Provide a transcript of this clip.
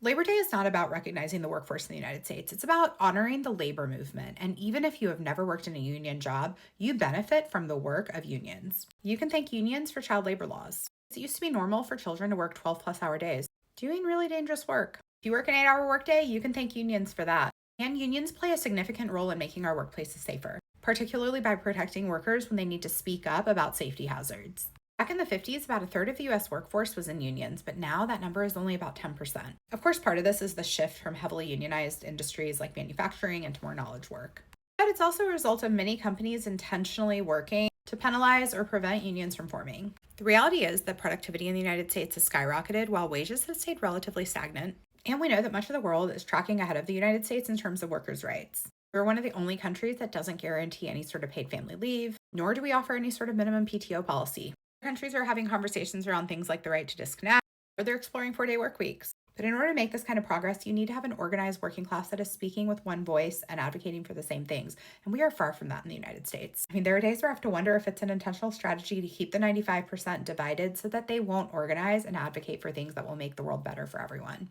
Labor Day is not about recognizing the workforce in the United States. It's about honoring the labor movement. And even if you have never worked in a union job, you benefit from the work of unions. You can thank unions for child labor laws. It used to be normal for children to work 12-plus hour days, doing really dangerous work. If you work an 8-hour workday, you can thank unions for that. And unions play a significant role in making our workplaces safer, particularly by protecting workers when they need to speak up about safety hazards. Back in the 50s, about a third of the US workforce was in unions, but now that number is only about 10%. Of course, part of this is the shift from heavily unionized industries like manufacturing into more knowledge work. But it's also a result of many companies intentionally working to penalize or prevent unions from forming. The reality is that productivity in the United States has skyrocketed while wages have stayed relatively stagnant. And we know that much of the world is tracking ahead of the United States in terms of workers' rights. We're one of the only countries that doesn't guarantee any sort of paid family leave, nor do we offer any sort of minimum PTO policy. Countries are having conversations around things like the right to disconnect, or they're exploring 4-day work weeks. But in order to make this kind of progress, you need to have an organized working class that is speaking with one voice and advocating for the same things. And we are far from that in the United States. I mean, there are days where I have to wonder if it's an intentional strategy to keep the 95% divided so that they won't organize and advocate for things that will make the world better for everyone.